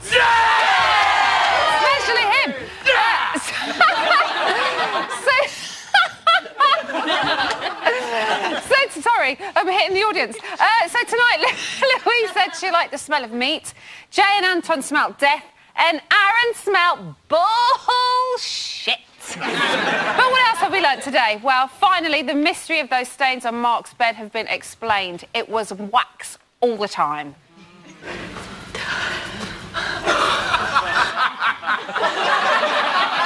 Especially him. Sorry, I'm hitting the audience. So tonight, Louise said she liked the smell of meat. Jay and Anton smelt death. And Aaron smelt bullshit. But what else have we learnt today? Well, finally, the mystery of those stains on Mark's bed have been explained. It was wax all the time.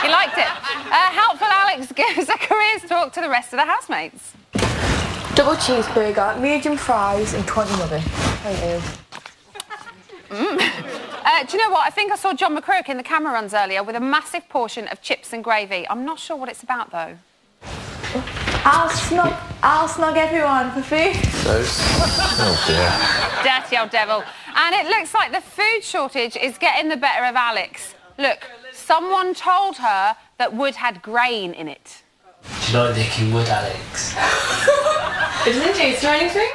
You liked it. Helpful Alex gives a careers talk to the rest of the housemates. Double cheeseburger, medium fries and 20 nuggets. Thank you. Do you know what? I think I saw John McCroke in the camera runs earlier with a massive portion of chips and gravy. I'm not sure what it's about, though. I'll snog everyone for food. Oh, dear. Dirty old devil. And it looks like the food shortage is getting the better of Alex. Look, someone told her that wood had grain in it. Do you like licking wood, Alex? Isn't it? Is there anything?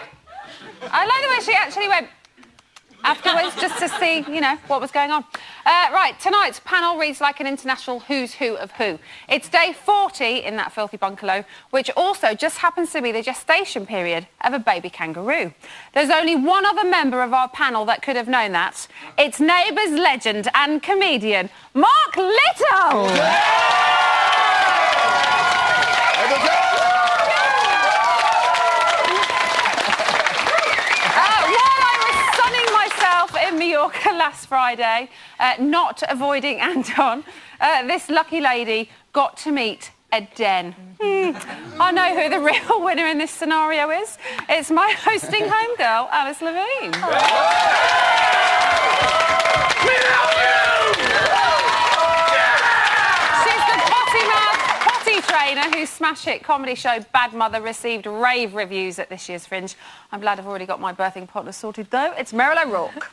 I like the way she actually went afterwards just to see, you know, what was going on. Right, tonight's panel reads like an international who's who of who. It's day 40 in that filthy bungalow, which also just happens to be the gestation period of a baby kangaroo. There's only one other member of our panel that could have known that. It's Neighbours legend and comedian, Mark Little! In Mallorca last Friday, not avoiding Anton, this lucky lady got to meet a den. I know who the real winner in this scenario is. It's my hosting homegirl, Alice Levine. She's the potty trainer whose smash hit comedy show Bad Mother received rave reviews at this year's Fringe. I'm glad I've already got my birthing partner sorted, though. It's Meryl O'Rourke.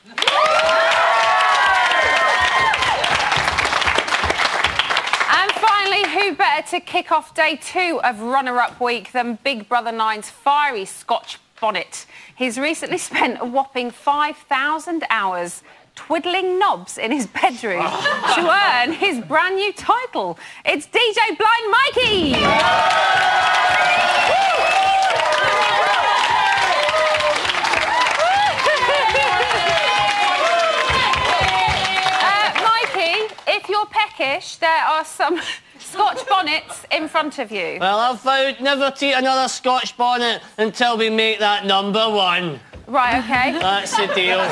And finally, who better to kick off day 2 of runner-up week than Big Brother 9's fiery Scotch bonnet? He's recently spent a whopping 5,000 hours twiddling knobs in his bedroom to earn his brand new title. It's DJ Blind Mikey! Mikey, if you're peckish, there are some Scotch bonnets in front of you. Well, I've vowed never to eat another Scotch bonnet until we make that number 1. Right, OK. That's the deal.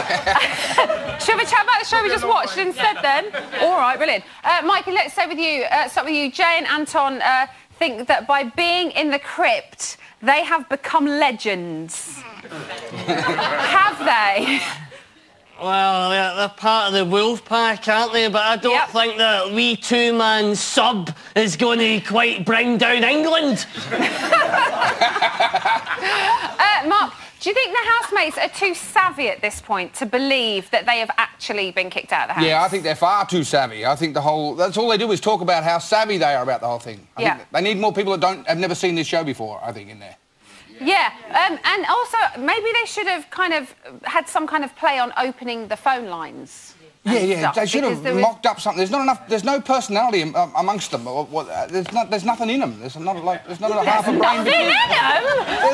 Shall we chat about the show we just watched instead, then? All right, brilliant. Mikey, let's start with you. Jay and Anton think that by being in the crypt, they have become legends. Have they? Well, they're part of the wolf pack, aren't they? But I don't think that wee two-man sub is going to quite bring down England. Mark, do you think the housemates are too savvy at this point to believe that they have actually been kicked out of the house? Yeah, I think they're far too savvy. I think that's all they do is talk about how savvy they are about the whole thing. I think they need more people that have never seen this show before, I think, in there. Yeah, and also maybe they should have kind of had some kind of play on opening the phone lines. Yeah, they should have mocked up something. There's not enough. There's no personality amongst them. There's nothing in them. There's not a half a brain. Nothing in them.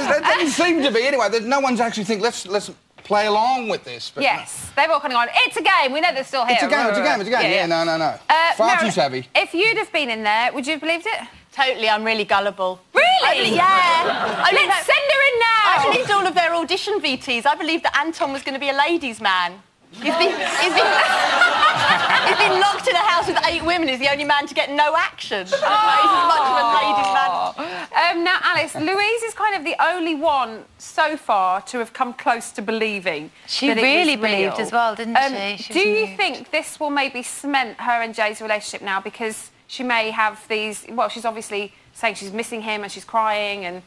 There doesn't seem to be anyway. No one's actually think. Let's play along with this. But yes, they've all kind of gone. It's a game. We know they're still here. It's a game. Yeah, no. Far too savvy. If you'd have been in there, would you have believed it? Totally, I'm really gullible. Really? Yeah. Let's send her in now. I believed all of their audition VTs. I believed that Anton was going to be a ladies' man. He's been locked in a house with 8 women. He's the only man to get no action. He's as much of a ladies' man. Now, Alice, Louise is kind of the only one so far to have come close to believing. She really believed as well, didn't she? Do you think this will maybe cement her and Jay's relationship now, because she may have these... Well, she's obviously saying she's missing him and she's crying and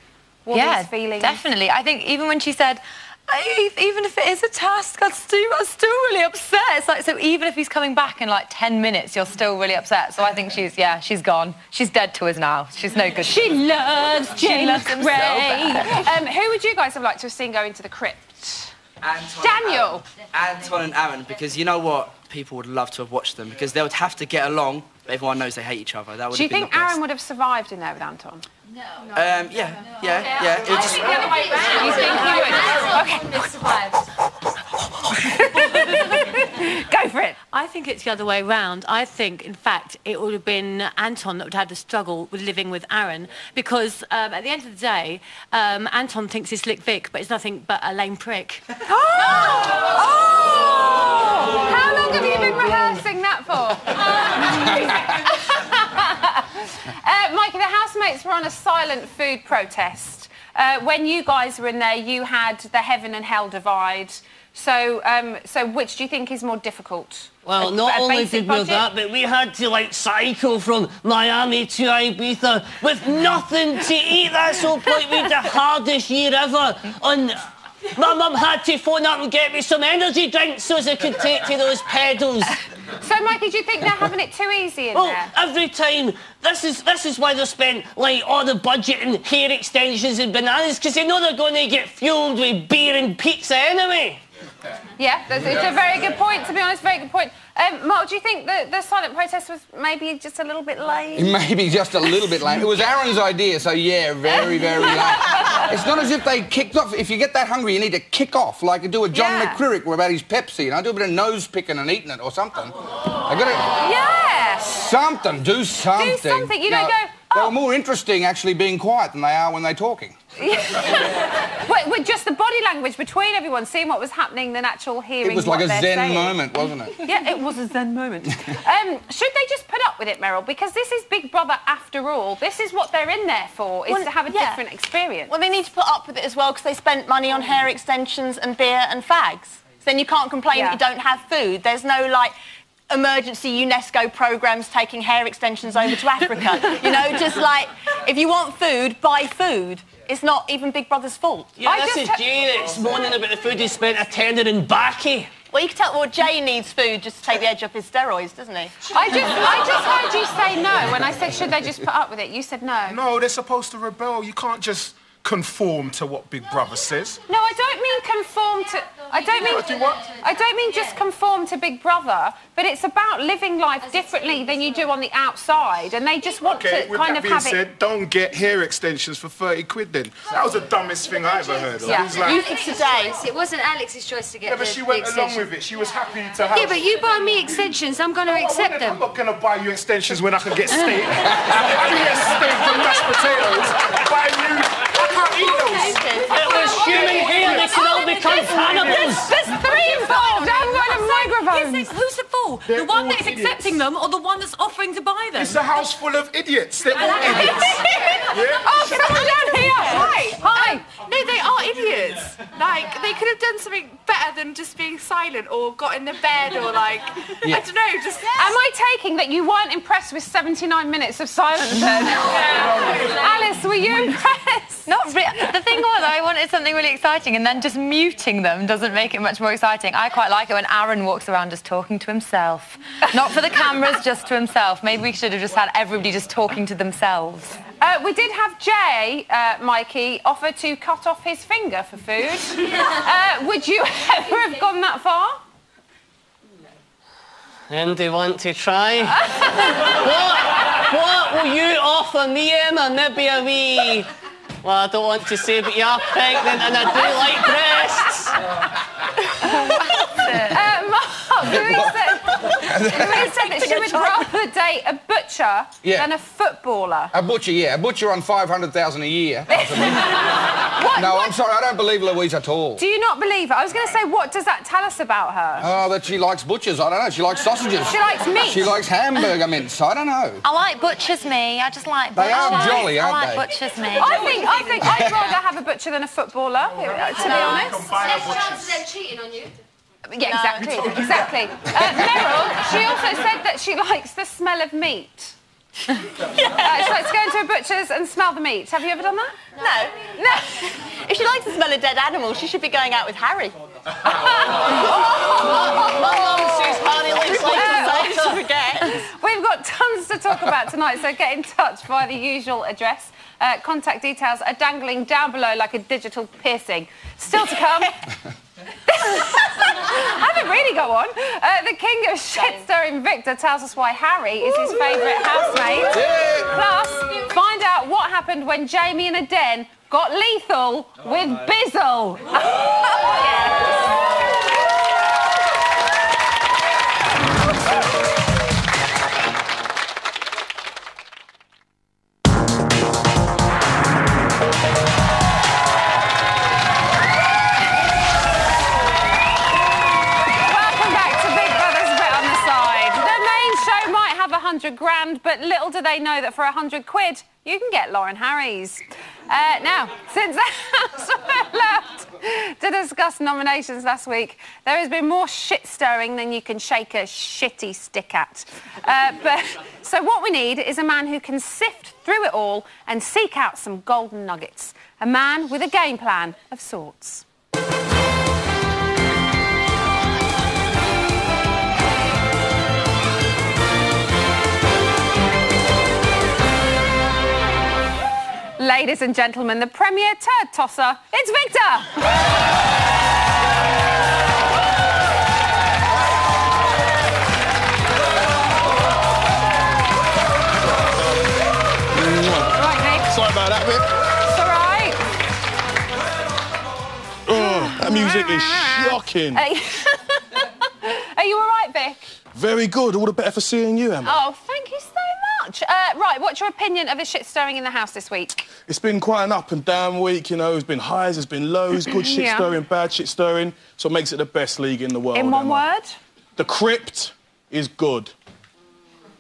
all these feelings. Definitely. I think even when she said, even if it is a task, I'm still really upset. It's like, so even if he's coming back in like 10 minutes, you're still really upset. So I think she's gone. She's dead to us now. She's no good. She loves Jay. She loves him so bad. Who would you guys have liked to have seen go into the crypt? Daniel. Anton and Aaron, because you know what? People would love to have watched them because they would have to get along, but everyone knows they hate each other. That would Do you have been think the best. Aaron would have survived in there with Anton? Yeah. It would just... You think he would? Okay. Go for it. I think it's the other way round. I think, in fact, it would have been Anton that would have the struggle with living with Aaron because at the end of the day, Anton thinks he's Slick Vic, but it's nothing but a lame prick. How long have you been rehearsing that for? Mikey, the housemates were on a silent food protest. When you guys were in there, you had the heaven and hell divide. So which do you think is more difficult? Well, not only did we do that, but we had to, like, cycle from Miami to Ibiza with nothing to eat. That's the whole point. We had the hardest year ever. My mum had to phone up and get me some energy drinks so as I could take to those pedals. So, Mikey, do you think they're having it too easy in there? Every time. This is why they spend, like, all the budget in hair extensions and bananas, because they know they're going to get fueled with beer and pizza anyway. Yeah, it's a very good point, to be honest, very good point. Mark, do you think the silent protest was maybe just a little bit lame? Maybe just a little bit lame. It was Aaron's idea, so yeah, very, very lame. It's not as if they kicked off. If you get that hungry, you need to kick off, like do a John McCririck about his Pepsi, do a bit of nose picking and eating it or something. I got to... Yeah! Something, do something. Do something, you don't go... They were more interesting actually being quiet than they are when they're talking. With just the body language between everyone, seeing what was happening, than actual hearing. It was like a zen saying. moment, wasn't it? Yeah, it was a zen moment. Should they just put up with it, Meryl? Because this is Big Brother after all. This is what they're in there for, is to have a different experience. Well, they need to put up with it as well because they spent money on hair extensions and beer and fags. So then you can't complain that you don't have food. There's no, like, emergency UNESCO programmes taking hair extensions over to Africa. Just like, if you want food, buy food. It's not even Big Brother's fault. Yeah, this is Jay that's moaning about the food he spent attending in Baki. Well, you can tell, Jay needs food just to take the edge off his steroids, doesn't he? I just heard you say no when I said, should they just put up with it? You said no. No, they're supposed to rebel. You can't just conform to what Big Brother says. No, I don't mean conform to... I don't mean just conform to Big Brother, but it's about living life differently than you do on the outside, and they just want to kind of have it... Don't get hair extensions for 30 quid then. That was the dumbest thing I ever heard of. Yeah. It wasn't Alex's choice to get but she went along with it. She was happy to have... Yeah, but you buy me extensions, I'm going to accept them. I'm not going to buy you extensions when I can get steak. I can get steak and mashed potatoes. Buy you... I can't eat those. It was human hair. They can all become cannibals. There's three involved. I haven't got a microphone. Who's the fool? The one that's accepting them or the one that's offering to buy them? It's a house full of idiots. They're all idiots. Oh, someone down here. Hi. No, they are idiots. Like, they could have done something better than just being silent or got in the bed or, like, I don't know, just... Am I taking that you weren't impressed with 79 minutes of silence then? Alice, were you impressed? Not really. The thing was, I wanted something really exciting, and then just muting them doesn't make it much more exciting. I quite like it when Aaron walks around just talking to himself. Not for the cameras, just to himself. Maybe we should have just had everybody just talking to themselves. We did have Jay, Mikey, offer to cut off his finger for food. Would you ever have gone that far? And they want to try? What will you offer me, Emma? Maybe a wee... Well, I don't want to say, but you are pregnant and I do like breasts. Mark, Louise said that she would rather date a butcher than a footballer. A butcher, yeah. A butcher on 500,000 a year. I'm sorry, I don't believe Louise at all. Do you not believe her? I was going to say, what does that tell us about her? Oh, that she likes butchers. I don't know. She likes sausages. She likes meat. She likes hamburger mince. I don't know. I like butcher's meat. I just like butcher's They are jolly, aren't they? I like butcher's meat. I think I'd rather have a butcher than a footballer, to be honest. There's chances of them cheating on you. Yeah, exactly. Meryl, she also said that she likes the smell of meat. She likes to go into a butcher's and smell the meat. Have you ever done that? No. If she likes to smell a dead animal, she should be going out with Harry. My mum says Harry looks like a forget. We've got tons to talk about tonight, so get in touch via the usual address. Contact details are dangling down below like a digital piercing. Still to come... I haven't really got one. The king of shit-stirring Victor tells us why Harry is his favourite housemate. Plus, find out what happened when Jamie and Aden got lethal with Bizzle. £100,000, but little do they know that for £100 you can get Lauren Harries. Now, since the House were allowed to discuss nominations last week, there has been more shit-stirring than you can shake a shitty stick at. So what we need is a man who can sift through it all and seek out some golden nuggets. A man with a game plan of sorts. Ladies and gentlemen, the premier turd tosser, it's Victor! Right, Vic. Sorry about that, Vic. It's all right. Oh, that music is shocking. Are you all right, Vic? Very good. All the better for seeing you, Emma. Oh, thank you so much. Right, what's your opinion of the shit-stirring in the house this week? It's been quite an up and down week, you know. There's been highs, there's been lows, good shit-stirring, bad shit-stirring. So it makes it the best league in the world. In one word? The Crypt is good.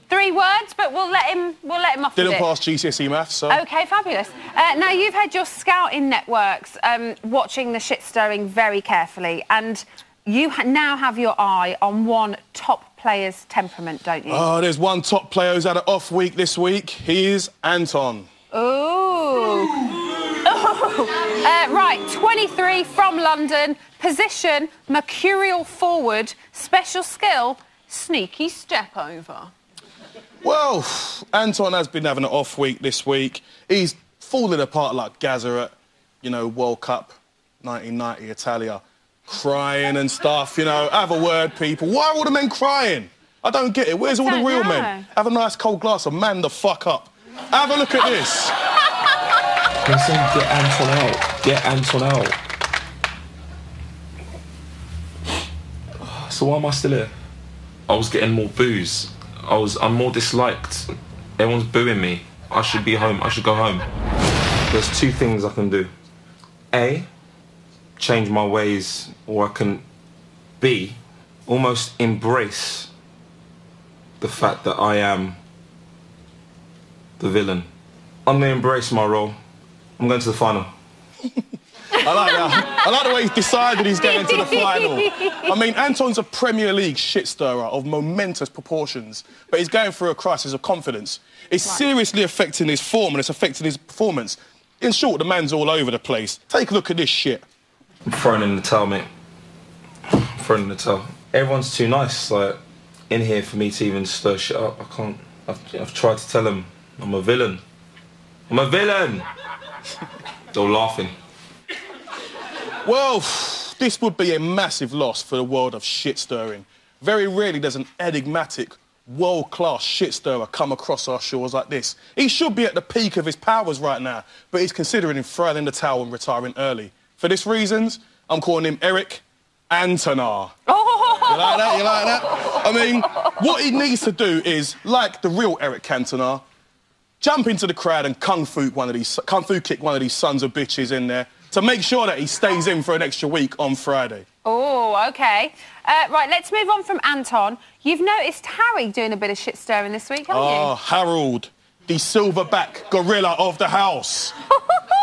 3 words, but we'll let him off with it. Didn't pass GCSE maths, so... OK, fabulous. Now, you've had your scouting networks watching the shit-stirring very carefully, and you now have your eye on one top player's temperament, don't you? Oh, there's one top player who's had an off week this week. He is Anton. Ooh. Right, 23, from London. Position, mercurial forward. Special skill, sneaky step over. Well, Anton has been having an off week this week. He's falling apart like Gaza at, you know, World Cup 1990 Italia. Crying and stuff, you know. Have a word, people. Why are all the men crying? I don't get it. Where's all the real men? Have a nice cold glass of man the fuck up. Have a look at this. They're saying get Anton out. Get Anton out. So why am I still here? I was getting more boos. I'm more disliked. Everyone's booing me. I should be home. I should go home. There's 2 things I can do. A, change my ways, or I can B, almost embrace the fact that I am the villain. I'm going to embrace my role. I'm going to the final. I like that. I like the way he's decided he's getting to the final. I mean, Anton's a Premier League shit stirrer of momentous proportions, but he's going through a crisis of confidence. It's seriously affecting his form and it's affecting his performance. In short, the man's all over the place. Take a look at this shit. I'm throwing in the towel, mate. I'm throwing in the towel. Everyone's too nice, like, in here for me to even stir shit up. I can't. I've tried to tell them I'm a villain. I'm a villain! They're all laughing. Well, this would be a massive loss for the world of shit-stirring. Very rarely does an enigmatic, world-class shit-stirrer come across our shores like this. He should be at the peak of his powers right now, but he's considering throwing in the towel and retiring early. For these reasons, I'm calling him Eric Cantona. You like that? You like that? I mean, what he needs to do is, like the real Eric Cantona, jump into the crowd and kung fu kick one of these sons of bitches in there to make sure that he stays in for an extra week on Friday. Oh, OK. Right, let's move on from Anton. You've noticed Harry doing a bit of shit-stirring this week, haven't you? Oh, Harold, the silverback gorilla of the house.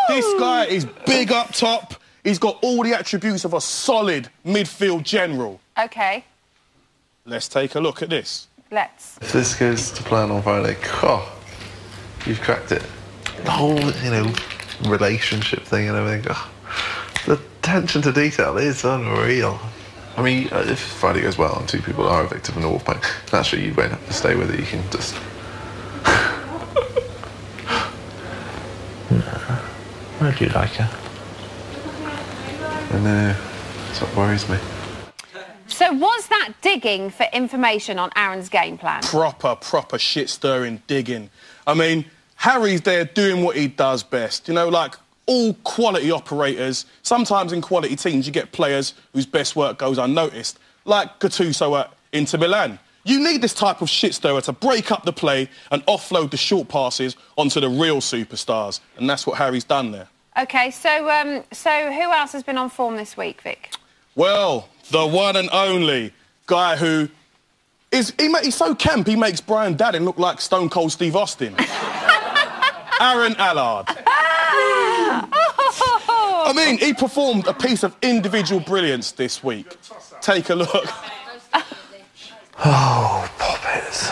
This guy is big up top. He's got all the attributes of a solid midfield general. OK. Let's take a look at this. Let's. If this goes to plan on Friday, you've cracked it. The whole, you know, relationship thing and everything. The attention to detail is unreal. I mean, if Friday goes well and 2 people are a victim of the wolf bite, naturally you won't have to stay with it. You can just... I do like her. I know. That's what worries me. So was that digging for information on Aaron's game plan? Proper shit-stirring digging. I mean, Harry's there doing what he does best. You know, like all quality operators, sometimes in quality teams you get players whose best work goes unnoticed, like Gattuso at Inter Milan. You need this type of shit-stirrer to break up the play and offload the short passes onto the real superstars, and that's what Harry's done there. OK, so who else has been on form this week, Vic? Well, the one and only guy who is... He's so camp, he makes Brian Dadden look like Stone Cold Steve Austin. Aaron Allard. I mean, he performed a piece of individual brilliance this week. Take a look. Oh, Poppets.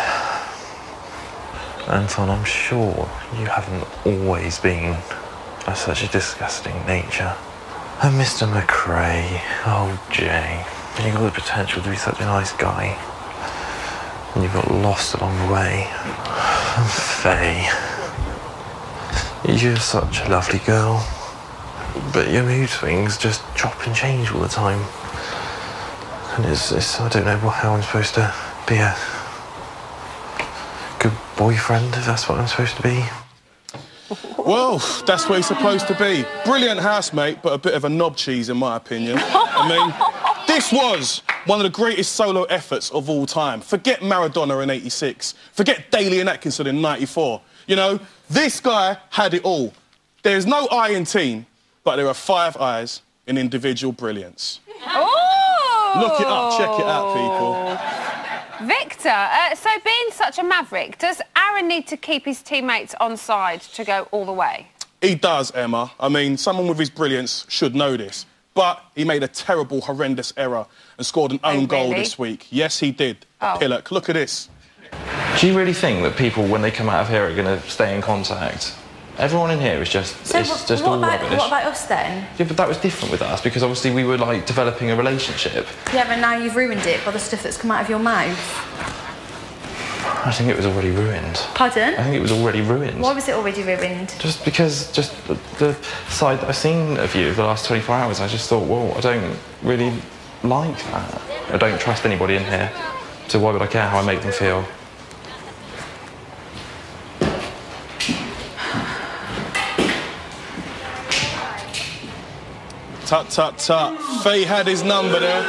Anton, I'm sure you haven't always been of such a disgusting nature. And Mr. McRae, oh, Jay, you've got the potential to be such a nice guy. And you got lost along the way. And Faye, you're such a lovely girl. But your mood swings just chop and change all the time. And it's I don't know how I'm supposed to be a good boyfriend, if that's what I'm supposed to be. Well, that's where he's supposed to be. Brilliant housemate, but a bit of a knob cheese, in my opinion. I mean, this was one of the greatest solo efforts of all time. Forget Maradona in '86. Forget Daly and Atkinson in '94. You know, this guy had it all. There's no I in team, but there are 5 I's in individual brilliance. Oh! Look it up, check it out, people. Victor, so being such a maverick, does Aaron need to keep his teammates on side to go all the way? He does, Emma. I mean, someone with his brilliance should know this. But he made a terrible, horrendous error and scored an own goal this week. Yes, he did. Pillock. Look at this. Do you really think that people, when they come out of here, are going to stay in contact? Everyone in here is just, all rubbish. What about us then? Yeah, but that was different with us because obviously we were like developing a relationship. Yeah, but now you've ruined it by the stuff that's come out of your mouth. I think it was already ruined. Pardon? I think it was already ruined. Why was it already ruined? Just because, the side that I've seen of you the last 24 hours, I just thought, well, I don't really like that. I don't trust anybody in here, so why would I care how I make them feel? Tut, tut, tut. Faye had his number there.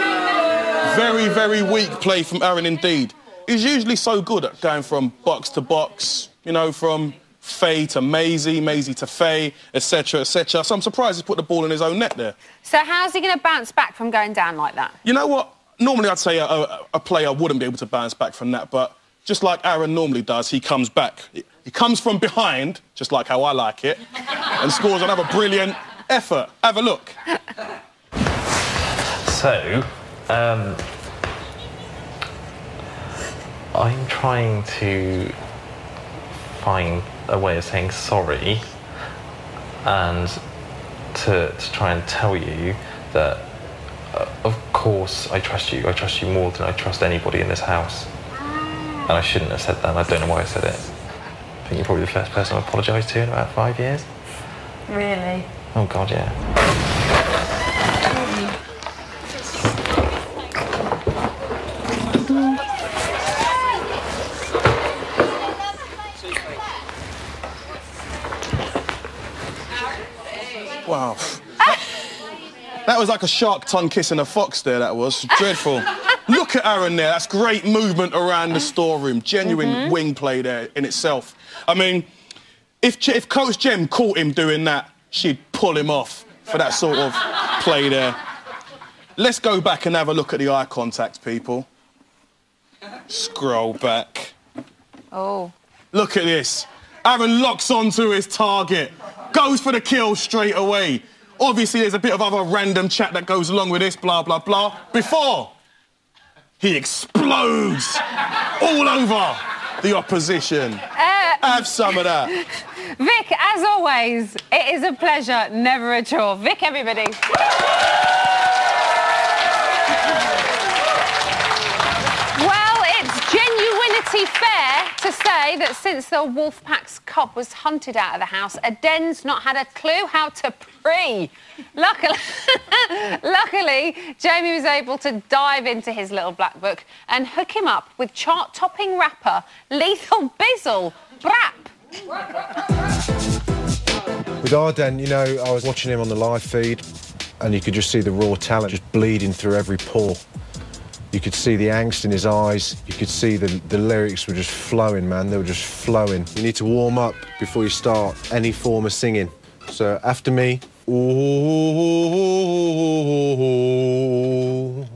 Very, very weak play from Aaron indeed. He's usually so good at going from box to box, you know, from Faye to Maisie, Maisie to Faye, etc., etc. So I'm surprised he's put the ball in his own net there. So how's he going to bounce back from going down like that? You know what? Normally I'd say a player wouldn't be able to bounce back from that, but just like Aaron normally does, he comes back. He comes from behind, just like how I like it, and scores another brilliant effort. Have a look. So, I'm trying to find a way of saying sorry and to try and tell you that, of course, I trust you. I trust you more than I trust anybody in this house. And I shouldn't have said that, and I don't know why I said it. I think you're probably the first person I've apologised to in about 5 years. Really? Oh, God, yeah. Wow. That was like a shark tongue kissing a fox there, that was. Dreadful. Look at Aaron there. That's great movement around the storeroom. Genuine wing play there in itself. I mean, if Coach Jem caught him doing that, she'd pull him off for that sort of play there. Let's go back and have a look at the eye contact, people. Scroll back. Oh. Look at this. Aaron locks onto his target. Goes for the kill straight away. Obviously, there's a bit of other random chat that goes along with this, blah, blah, blah. Before he explodes all over the opposition. Have some of that. Vic, as always, it is a pleasure, never a chore. Vic, everybody. Well, it's pretty fair to say that since the Wolfpack's cub was hunted out of the house, Aden's not had a clue how to pre. Luckily, Jamie was able to dive into his little black book and hook him up with chart-topping rapper Lethal Bizzle. Brap. With Arden, you know, I was watching him on the live feed and you could just see the raw talent just bleeding through every pore. You could see the angst in his eyes. You could see the lyrics were just flowing, man. They were just flowing. You need to warm up before you start any form of singing. So after me, ooh,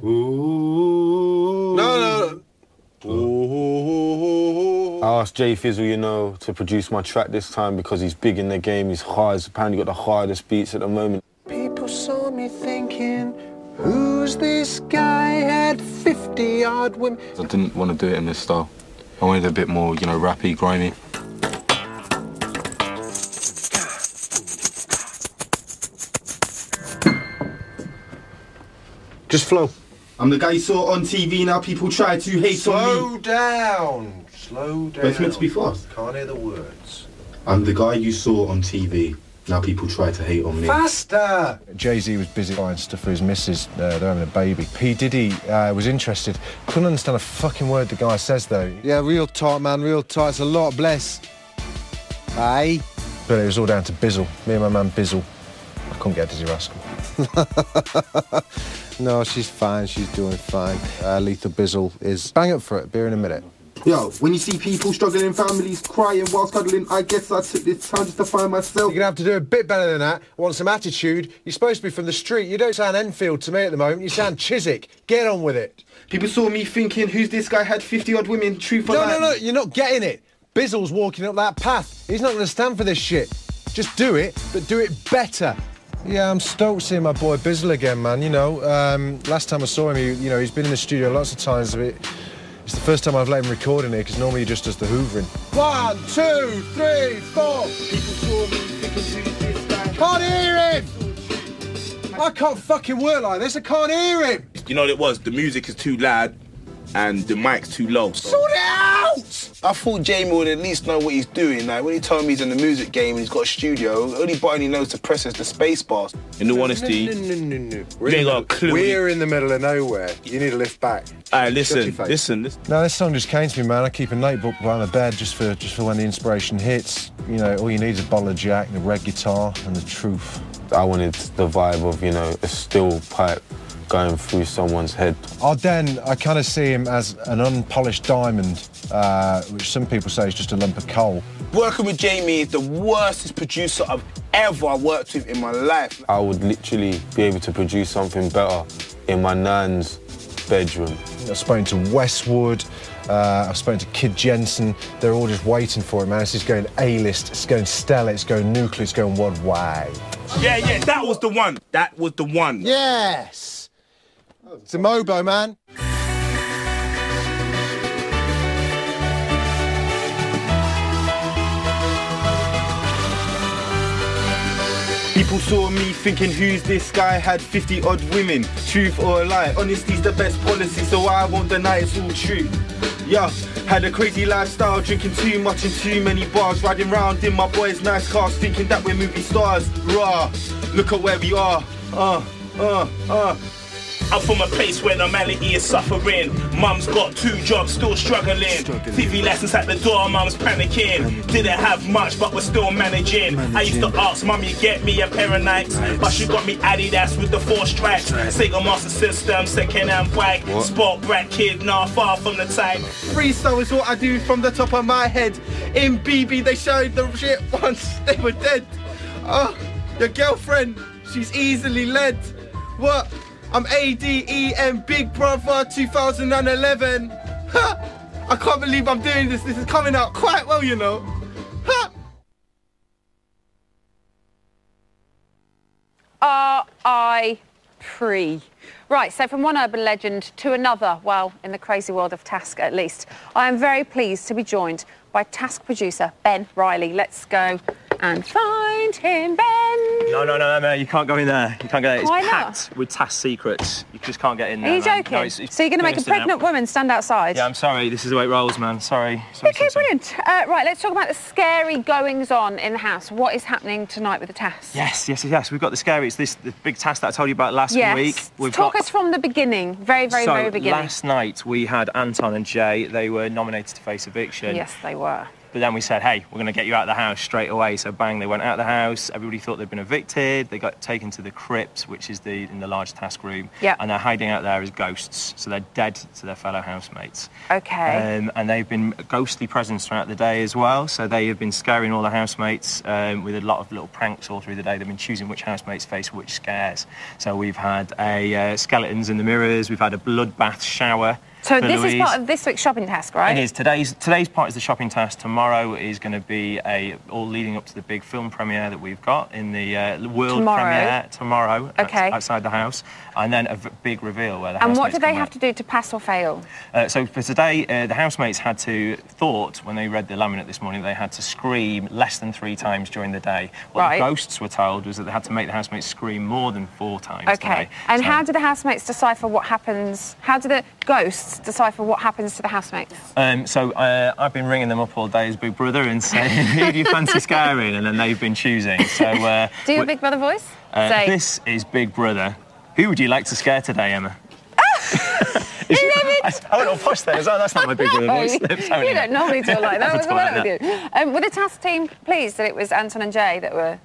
ooh, no. I asked Jay Fizzle, you know, to produce my track this time because he's big in the game. He's hard. He's apparently got the hardest beats at the moment. People saw me thinking, who's this guy? Had 50 odd women. I didn't want to do it in this style. I wanted a bit more, you know, rappy, grimy. Just flow. I'm the guy you saw on TV, now people try to hate on me. Slow down. Slow down. But it's meant to be fast. Can't hear the words. I'm the guy you saw on TV, now people try to hate on me. Faster! Jay-Z was busy buying stuff for his missus. They're having a baby. P. Diddy was interested. Couldn't understand a fucking word the guy says, though. Yeah, real tight, man, real tight. It's a lot, bless. Aye? But it was all down to Bizzle. Me and my man Bizzle. I couldn't get Dizzy Rascal. No, she's fine. She's doing fine. Lethal Bizzle is bang up for it. Beer in a minute. Yo, when you see people struggling in families, crying whilst cuddling, I guess I took this time just to find myself. You're going to have to do a bit better than that. I want some attitude. You're supposed to be from the street. You don't sound Enfield to me at the moment. You sound Chiswick. Get on with it. People saw me thinking, who's this guy, had 50-odd women, truth or lie? No, you're not getting it. Bizzle's walking up that path. He's not going to stand for this shit. Just do it, but do it better. Yeah, I'm stoked seeing my boy Bizzle again, man. You know, last time I saw him, he's been in the studio lots of times. It's the first time I've let him record in here, because normally he just does the hoovering. 1, 2, 3, 4. People saw me thinking, who's this guy? Can't hear him! I can't fucking work like this. I can't hear him. You know what it was? The music is too loud and the mic's too low. Sort it out! I thought Jamie would at least know what he's doing. Like, when he told me he's in the music game and he's got a studio, the only button he knows to press is the space bar. In all honesty, No. you ain't got a clue. We're in the middle of nowhere. You need to lift back. Alright, listen. No, this song just came to me, man. I keep a notebook by my bed just for when the inspiration hits. You know, all you need is a bottle of Jack, the red guitar, and the truth. I wanted the vibe of, you know, a steel pipe going through someone's head. Arden, I kind of see him as an unpolished diamond, which some people say is just a lump of coal. Working with Jamie is the worstest producer I've ever worked with in my life. I would literally be able to produce something better in my nan's bedroom. I've spoken to Westwood, I've spoken to Kid Jensen. They're all just waiting for it, man. This is going A-list, it's going stellar, it's going nuclear, it's going worldwide. Yeah, that was the one. That was the one. Yes! It's a Mobo, man. People saw me thinking, who's this guy, had 50-odd women, truth or a lie. Honesty's the best policy, so I won't deny it's all true. Yeah, had a crazy lifestyle, drinking too much and too many bars, riding round in my boys' nice cars, thinking that we're movie stars. Rah, look at where we are. I'm from a place where normality is suffering. Mum's got 2 jobs, still struggling. TV lessons at the door, mum's panicking. Didn't have much, but we're still managing. I used to ask mum, you get me a pair of Nikes, but she got me Adidas with the 4 stripes. Sega Master System, second-hand bike. Sport brat kid, nah, far from the type. Freestyle is what I do from the top of my head. In BB, they showed the shit once they were dead. Your girlfriend, she's easily led. What? I'm ADEM Big Brother 2011. Ha! I can't believe I'm doing this. This is coming out quite well, you know. Ha! R.I.P. Right, so from one urban legend to another, well, in the crazy world of Task at least, I am very pleased to be joined by Task producer Ben Riley. Let's go and find him, Ben. No, Emma, you can't go in there. You can't go there. Why It's not? packed with task secrets. You just can't get in there. Are you man. joking? No, So you're going to make a pregnant woman stand outside? Yeah, I'm sorry. This is the way it rolls, man. Sorry. Okay, brilliant. Right, let's talk about the scary goings-on in the house. What is happening tonight with the task? Yes. We've got the scary. It's the big task that I told you about last week. Talk us from the beginning. Very beginning. Last night we had Anton and Jay. They were nominated to face eviction. Yes, they were. But then we said, hey, we're going to get you out of the house straight away. So bang, they went out of the house. Everybody thought they'd been evicted. They got taken to the crypt, which is in the large task room. Yeah. And they're hiding out there as ghosts. So they're dead to their fellow housemates. Okay. And they've been ghostly presence throughout the day as well. So they have been scaring all the housemates with a lot of little pranks all through the day. They've been choosing which housemates face which scares. So we've had skeletons in the mirrors. We've had a bloodbath shower. So this is part of this week's shopping task, right? It is. Today's part is the shopping task. Tomorrow is going to be all leading up to the big film premiere that we've got in the world premiere tomorrow outside the house, and then a big reveal where the housemates. And what do they have to do to pass or fail? So for today, the housemates thought when they read the laminate this morning, they had to scream less than 3 times during the day. What the ghosts were told was that they had to make the housemates scream more than 4 times. Okay. And how do the housemates decipher what happens? How do the ghosts decipher what happens to the housemates? So I've been ringing them up all day as Big Brother and saying, who do you fancy scaring? And then they've been choosing. So do your Big Brother voice? This is Big Brother. Who would you like to scare today, Emma? I went all posh then as well. That's not my Big Brother voice. You don't normally talk like that. What's the matter with you? Were the task team pleased that it was Anton and Jay that were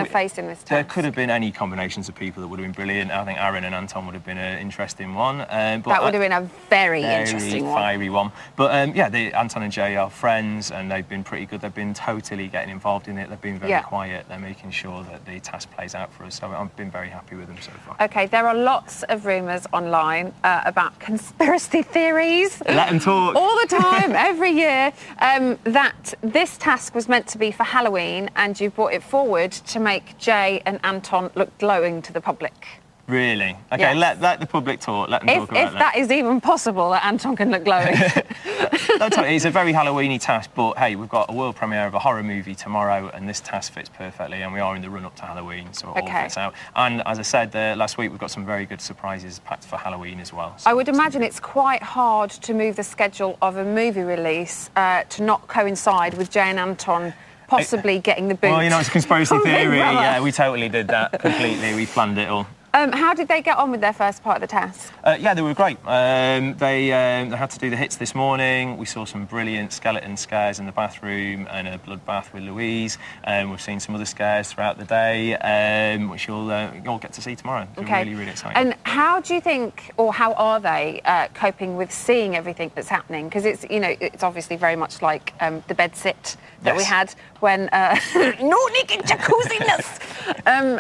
facing this task? There could have been any combinations of people that would have been brilliant. I think Aaron and Anton would have been an interesting one. But that would have been a very interesting one. Fiery one. But Anton and Jay are friends and they've been pretty good. They've been totally getting involved in it. They've been very quiet. They're making sure that the task plays out for us. So I've been very happy with them so far. OK, there are lots of rumours online about conspiracy theories. Let them talk. All the time, every year, that this task was meant to be for Halloween and you brought it forward to make Jay and Anton look glowing to the public. Really? OK, let the public talk. Let them talk about that. If that is even possible, that Anton can look glowing. It's a very Halloween-y task, but hey, we've got a world premiere of a horror movie tomorrow, and this task fits perfectly, and we are in the run-up to Halloween, so it all fits out. And as I said last week, we've got some very good surprises packed for Halloween as well. So I would imagine it's quite hard to move the schedule of a movie release to not coincide with Jay and Anton possibly getting the boot. Well, it's a conspiracy theory. Yeah, we totally did that completely. We planned it all. How did they get on with their first part of the task? Yeah, they were great. They had to do the hits this morning. We saw some brilliant skeleton scares in the bathroom and a bloodbath with Louise. We've seen some other scares throughout the day, which you'll get to see tomorrow. It's really, really exciting. And how do you think, or how are they coping with seeing everything that's happening? Because it's obviously very much like the bed sit that we had when no naked jacuzzi-ness.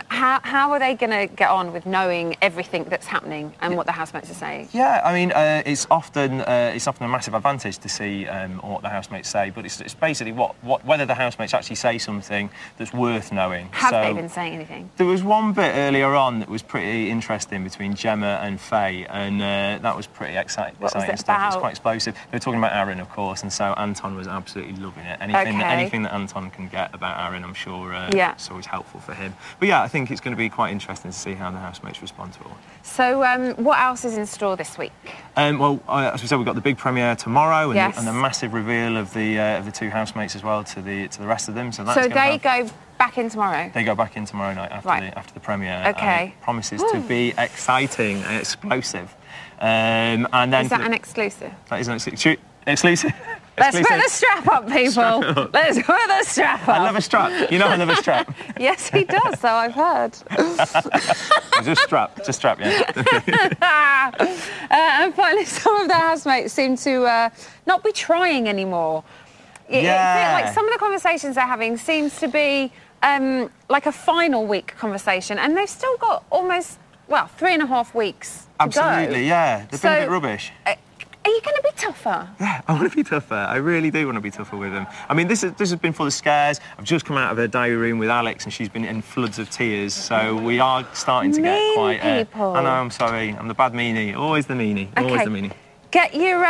How are they going to get on with knowing everything that's happening and what the housemates are saying? Yeah, I mean, it's often a massive advantage to see what the housemates say, but it's basically whether the housemates actually say something that's worth knowing. Have they been saying anything? There was one bit earlier on that was pretty interesting between Gemma and Faye, and that was pretty exciting What was it stuff. about? It was quite explosive. They were talking about Aaron, of course, and so Anton was absolutely loving it. Anything that Anton can get about Aaron, I'm sure it's always helpful for him. But yeah, I think it's going to be quite interesting to see how the housemates respond to it all. So what else is in store this week? Well, as we said, we've got the big premiere tomorrow and the massive reveal of the 2 housemates as well to the rest of them. So they go back in tomorrow? They go back in tomorrow night after the premiere. OK. It promises to be exciting and explosive. And then is that an exclusive? That is an exclusive. Let's put the strap up, people. Let's put the strap up. I love a strap. You know I love a strap. Yes, he does, so I've heard. Just strap, yeah. And finally, some of the housemates seem to not be trying anymore. It feels like some of the conversations they're having seems to be like a final week conversation, and they've still got almost, 3.5 weeks to go. Absolutely, yeah. They've been a bit rubbish. Are you going to be tougher? Yeah, I want to be tougher. I really do want to be tougher with them. I mean, this has been full of scares. I've just come out of her diary room with Alex, and she's been in floods of tears. So we are starting to get quite. People. I know. I'm sorry. I'm the bad meanie. Always the meanie. Always the meanie. Get your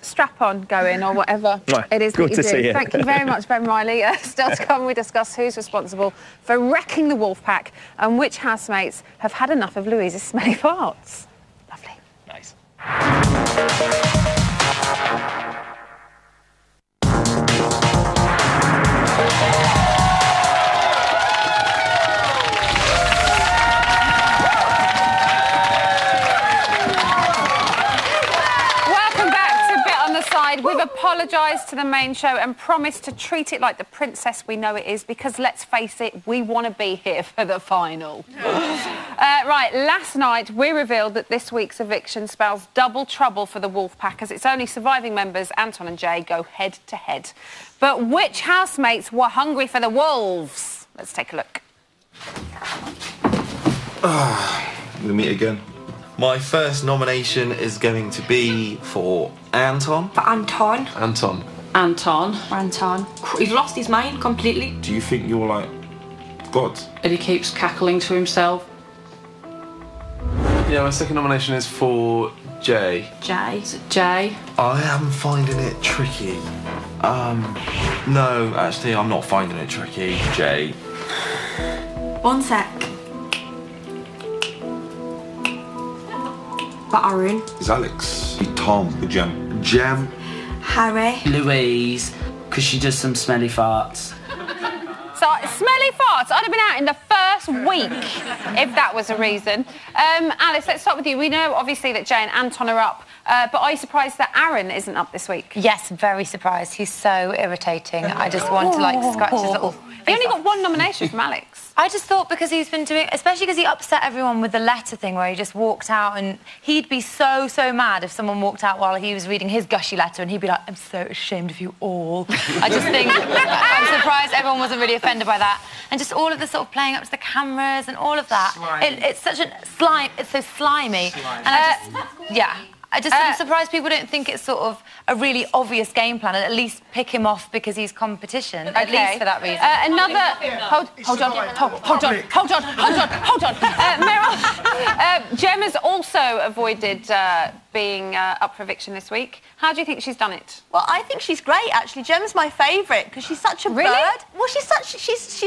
strap-on going or whatever Right. it is Good that you to do. see you. Thank you very much, Ben Riley. Still to come, we discuss who's responsible for wrecking the Wolfpack and which housemates have had enough of Louise's smelly farts. Lovely. Nice. We've apologised to the main show and promised to treat it like the princess we know it is because, let's face it, we want to be here for the final. Right, last night we revealed that this week's eviction spells double trouble for the Wolfpack as its only surviving members, Anton and Jay, go head-to-head. But which housemates were hungry for the wolves? Let's take a look. We'll meet again. My first nomination is going to be for Anton. For Anton. Anton. Anton. Anton. He's lost his mind completely. Do you think you're like God? And he keeps cackling to himself. Yeah, my second nomination is for Jay. Jay. Is it Jay? I am finding it tricky. No, actually, I'm not finding it tricky. Jay. One sec. But Aaron. Is Alex? Tom. The Gem. Gem. Harry. Louise, because she does some smelly farts. So, smelly farts, I'd have been out in the first week if that was a reason. Alice, let's start with you. We know, obviously, that Jay and Anton are up, but are you surprised that Aaron isn't up this week? Yes, very surprised. He's so irritating. I just want to, like, scratch his little... He only got one nomination from Alex. I just thought because he's been doing... Especially because he upset everyone with the letter thing where he just walked out and he'd be so mad if someone walked out while he was reading his gushy letter and he'd be like, I'm so ashamed of you all. I just think... I'm surprised everyone wasn't really offended by that. And just all of the sort of playing up to the cameras and all of that. It's such a slime... It's so slimy. And I just... Yeah. I'm surprised people don't think it's sort of a really obvious game plan and at least pick him off because he's competition, at least for that reason. Hold on. Meryl, Gem has also avoided being up for eviction this week. How do you think she's done it? Well, I think she's great, actually. Gem's my favourite because she's such a bird. Well, she's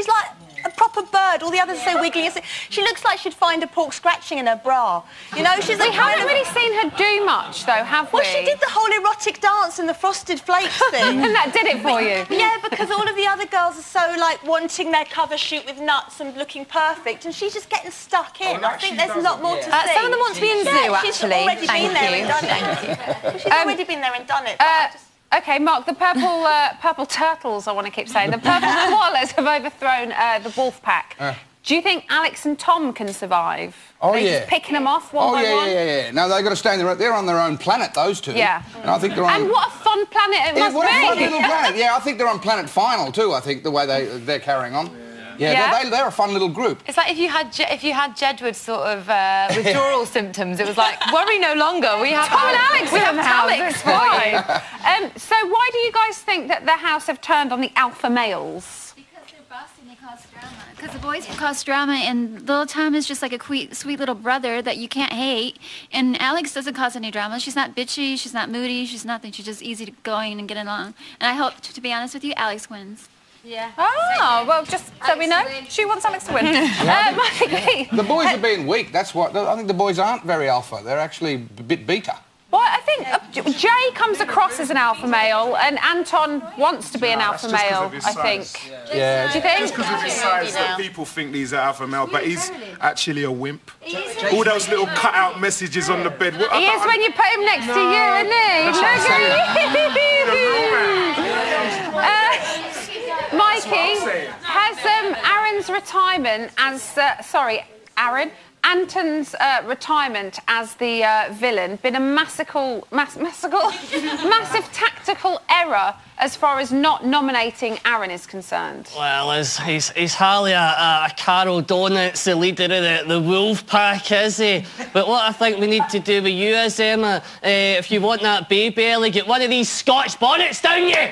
like a proper bird. All the others are so wiggly. She looks like she'd find a pork scratching in her bra. You know, she's... We haven't really seen her do much, though, have we? Well, she did the whole erotic dance and the frosted flakes thing. And that did it for you? Yeah, because all of the other girls are so, like, wanting their cover shoot with nuts and looking perfect, and she's just getting stuck in. I think there's a lot more to see. Some of them want to be in zoo, actually. She's already been there and done it. She's already been there and done it. OK, Mark, the purple turtles, I want to keep saying, the purple koalas have overthrown the Wolfpack. Do you think Alex and Tom can survive? Oh, Are they yeah. just picking them off one by one? Yeah. No, they've got to stay in they're on their own planet, those two. Yeah. And I think they're on... And what a fun planet it must what be. a fun little planet. Yeah, I think they're on planet final, too, I think, the way they're carrying on. Yeah. They're a fun little group. It's like if you had Jedward's sort of withdrawal symptoms, it was like, worry no longer. We have Tom and Alex we have Alex, fine. So why do you guys think that the House have turned on the alpha males? Because they're busting, they cause drama. Because the boys will cause drama, and little Tom is just like a sweet little brother that you can't hate. And Alex doesn't cause any drama. She's not bitchy, she's not moody, she's nothing. She's just easy to going and get along. And I hope, to be honest with you, Alex wins. Yeah. Oh, well, just so we know, she wants Alex to win. Mikey. The boys are being weak, that's what... I think the boys aren't very alpha. They're actually a bit beta. Well, I think Jay comes across as an alpha male and Anton wants to be an alpha male, I think. Yeah. Do you think? Just because of his size that people think he's an alpha male, but he's actually a wimp. All those little cut-out messages on the bed. He is when you put him next to you, isn't he? Mikey, has Aaron's retirement as... Anton's retirement as the villain been a massive tactical error as far as not nominating Aaron is concerned? Well, he's hardly a Carol Donuts, the leader of the Wolfpack, is he? But what I think we need to do with you is, Emma, if you want that baby early, get one of these Scotch bonnets down you!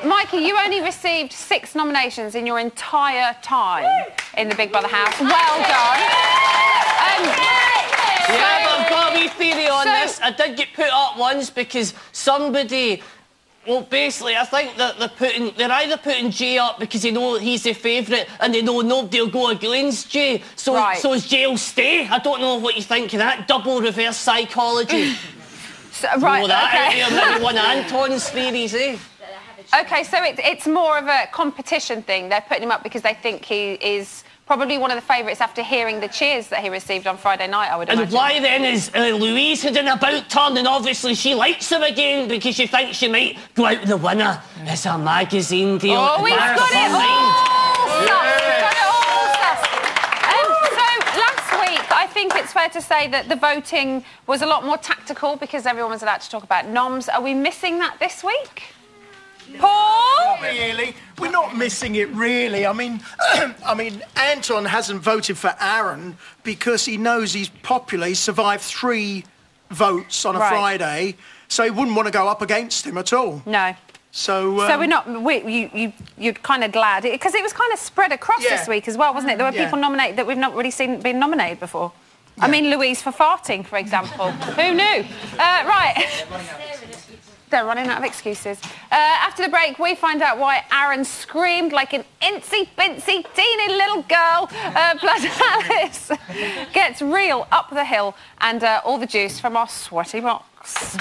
Mikey, you only received 6 nominations in your entire time in the Big Brother house. Well done. Yeah, but I've got a wee theory on this. I did get put up once because somebody... Well, basically, I think that they're either putting Jay up because they know he's their favourite and they know nobody will go against Jay, so Jay will stay. I don't know what you think of that. Double reverse psychology. Right, that okay. out there, maybe one of Anton's theories, eh? OK, so it's more of a competition thing. They're putting him up because they think he is probably one of the favourites after hearing the cheers that he received on Friday night, I would imagine. And why then is Louise had an about turn, and obviously she likes him again because she thinks she might go out the winner. It's a magazine deal. Oh, we've got it all stuff. So last week, I think it's fair to say that the voting was a lot more tactical because everyone was allowed to talk about noms. Are we missing that this week? Paul? Not really. We're not missing it, really. I mean, Anton hasn't voted for Aaron because he knows he's popular. He's survived 3 votes on a Friday, so he wouldn't want to go up against him at all. No. So we're not... You're kind of glad... Because it was kind of spread across this week as well, wasn't it? There were people nominated that we've not really seen been nominated before. I mean, Louise for farting, for example. Who knew? Right. They're running out of excuses. After the break, we find out why Aaron screamed like an incy-bincy, teeny little girl. Plus Alice gets real up the hill and all the juice from our sweaty box.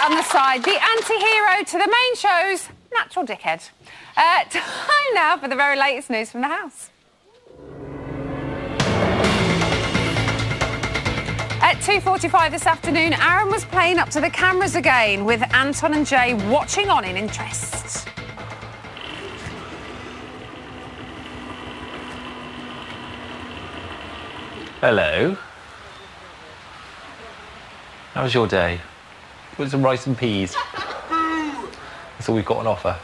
On the side, the anti-hero to the main show's natural dickhead. Time now for the very latest news from the house. At 2:45 this afternoon, Aaron was playing up to the cameras again with Anton and Jay watching on in interest. Hello. How was your day? With some rice and peas. That's all we've got on offer.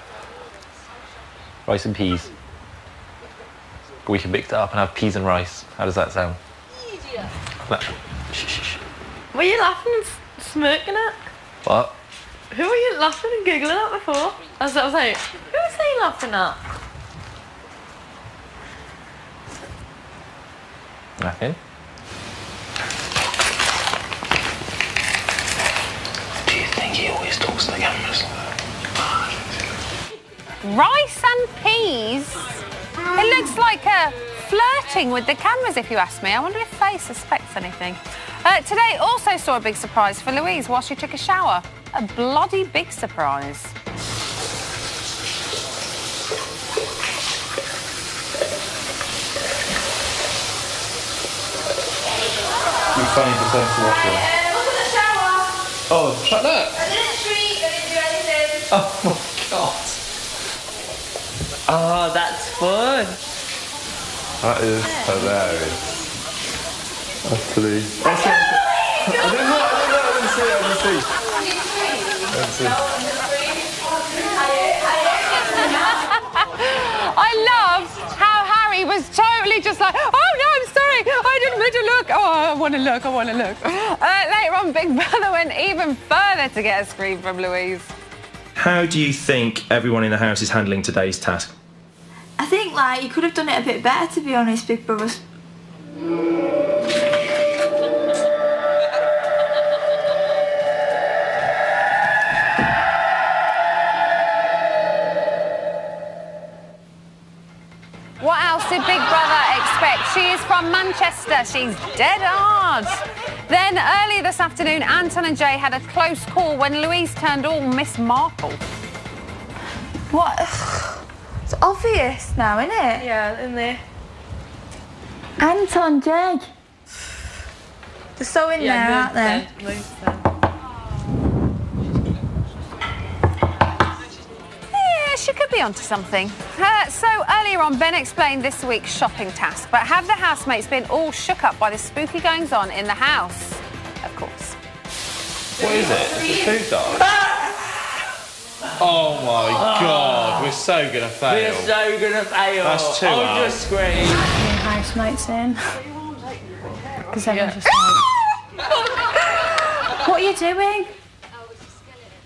Rice and peas. We can mix it up and have peas and rice. How does that sound? No. Shh. Were you laughing and smirking at? What? Who were you laughing and giggling at before? I was like, who was he laughing at? Nothing. He always talks to the cameras. Rice and peas? It looks like flirting with the cameras, if you ask me. I wonder if Faye suspects anything. Today also saw a big surprise for Louise while she took a shower. A bloody big surprise. You funny to turn to wash it. Oh, shut up. I didn't treat, I didn't do anything. Oh my god. Oh, that's fun. That is hilarious. Actually. I didn't see. I love how Harry was totally just like, oh no, I'm sorry, I didn't mean to look. Oh, I want to look. Later on, Big Brother went even further to get a scream from Louise. How do you think everyone in the house is handling today's task? I think, like, you could have done it a bit better, to be honest, Big Brothers. What else did Big Brother expect? She is from Manchester. She's dead hard. Then earlier this afternoon, Anton and Jay had a close call when Louise turned all Miss Marple. What? It's obvious now, isn't it? Yeah, isn't it? Anton, Jay. They're so in there, aren't they? Yeah, she could be onto something. So earlier on, Ben explained this week's shopping task, but have the housemates been all shook up by the spooky goings-on in the house? Of course. What is it? Is it food dog? Oh my god, we're so gonna fail. We're so gonna fail. That's too I'll just scream. Housemates in. Because everyone's just like... What are you doing?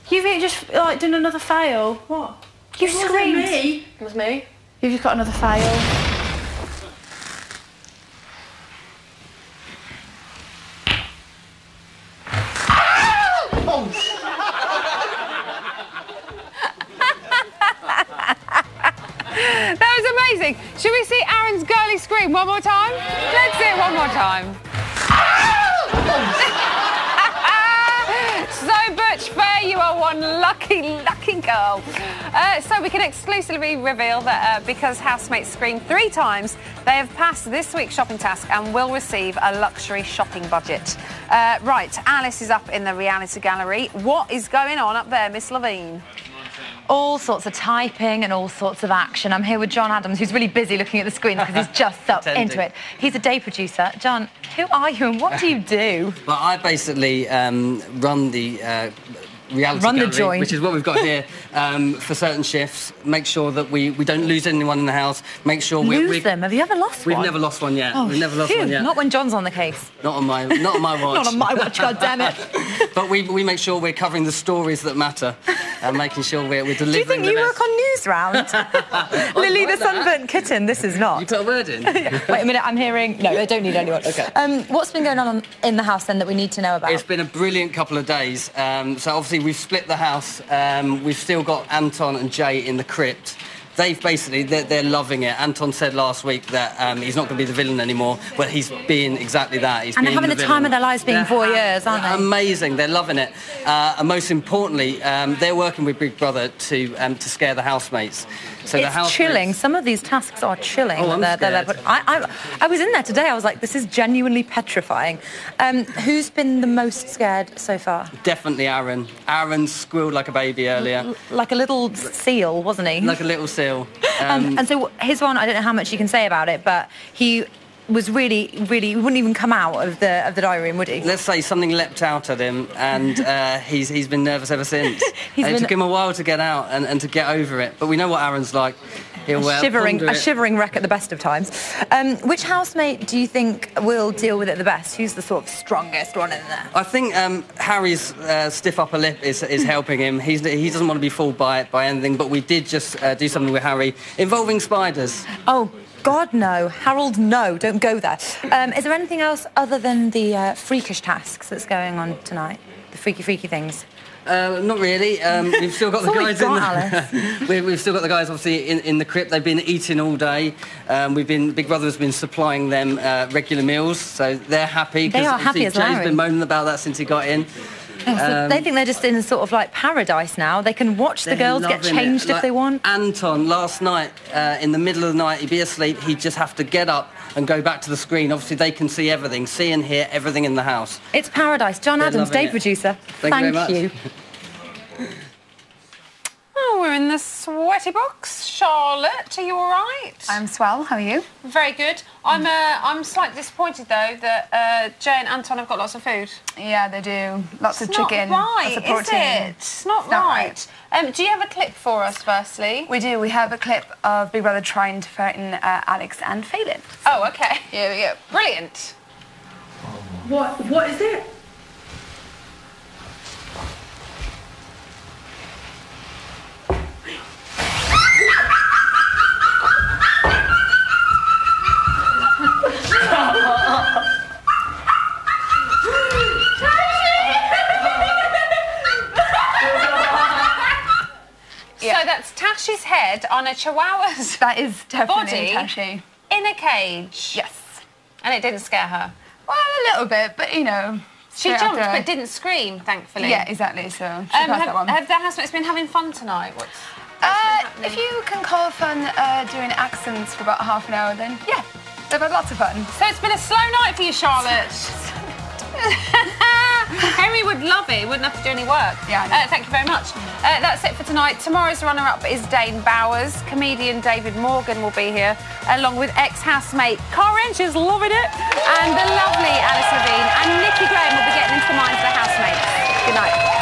You've just like done another fail. What? You screamed. Me. It was me. You've just got another fail. That was amazing. Should we see Aaron's girly scream one more time? Let's see it one more time. So, Butch Fair, you are one lucky girl. So we can exclusively reveal that because housemates screamed 3 times, they have passed this week's shopping task and will receive a luxury shopping budget. Right, Alice is up in the reality gallery. What is going on up there, Miss Levine? All sorts of typing and all sorts of action. I'm here with John Adams, who's really busy looking at the screen because he's just so into it. He's a day producer. John, who are you and what do you do? Well, I basically run the reality gallery, joint, which is what we've got here for certain shifts. Make sure that we don't lose anyone in the house. Make sure lose them. Have you ever lost one? We've never lost one yet. Oh, we've never lost one yet. Not when John's on the case. Not on my watch. Not on my watch. God damn it. But we make sure we're covering the stories that matter and making sure we're delivering. Do you think you work on Newsround? Lily the sunburnt kitten. This is not. You put a word in. Wait a minute. I'm hearing. No, they don't need anyone. Okay. What's been going on in the house then that we need to know about? It's been a brilliant couple of days. So obviously we've split the house. We've still got Anton and Jay in the crypt. They've basically, they're loving it. Anton said last week that he's not going to be the villain anymore. Well, he's being exactly that. He's and they're having the time of their lives being 4 years, aren't they? Amazing. They're loving it. And most importantly, they're working with Big Brother to scare the housemates. So it's chilling. Some of these tasks are chilling. Oh, I'm scared. I was in there today. I was like, this is genuinely petrifying. Who's been the most scared so far? Definitely Aaron. Aaron squealed like a baby earlier. Like a little seal, wasn't he? Like a little seal. And so his one, I don't know how much you can say about it, but he was really, he wouldn't even come out of the diary room, would he? Let's say something leapt out at him, and he's been nervous ever since. It took him a while to get out and to get over it. But we know what Aaron's like. He'll a shivering wreck at the best of times. Which housemate do you think will deal with it the best? Who's the sort of strongest one in there? I think Harry's stiff upper lip is helping him. He doesn't want to be fooled by anything. But we did just do something with Harry involving spiders. Oh. God, no. Harold, no. Don't go there. Is there anything else other than the freakish tasks that's going on tonight? The freaky things? Not really. We've still got the guys we've still got the guys, obviously, in the crypt. They've been eating all day. Big Brother has been supplying them regular meals, so they're happy. They are happy as Larry. Jay's been moaning about that since he got in. So they think they're just in sort of like paradise now. They can watch the girls get changed if they want. Anton, last night, in the middle of the night, he'd be asleep. He'd just have to get up and go back to the screen. Obviously, they can see everything, see and hear everything in the house. It's paradise. John Adams, day producer. Thank you. Oh, we're in the sweaty box. Charlotte, are you all right? I'm swell. How are you? Very good. I'm slightly disappointed, though, that Jay and Anton have got lots of food. Yeah, they do. Lots of chicken. Right, lots of protein. is it? It's not right. Do you have a clip for us, firstly? We do. We have a clip of Big Brother trying to frighten Alex and Phelan. Oh, OK. Here we go. Brilliant. What is it? So that's Tashy's head on a chihuahua's That is definitely body Tashy. in a cage. Yes. And it didn't scare her? Well, a little bit, but, you know... She jumped but didn't scream, thankfully. Yeah, exactly, so she passed that one. Have the housemates been having fun tonight? If you can call fun doing accents for about half an hour, then, yeah, they've had lots of fun. So it's been a slow night for you, Charlotte. Henry would love it. He wouldn't have to do any work. Yeah, I know. Thank you very much. That's it for tonight. Tomorrow's runner-up is Dane Bowers. Comedian David Morgan will be here, along with ex-housemate Corinne, she's loving it, and the lovely Alice Levine, and Nikki Graham will be getting into the minds of the housemates. Good night.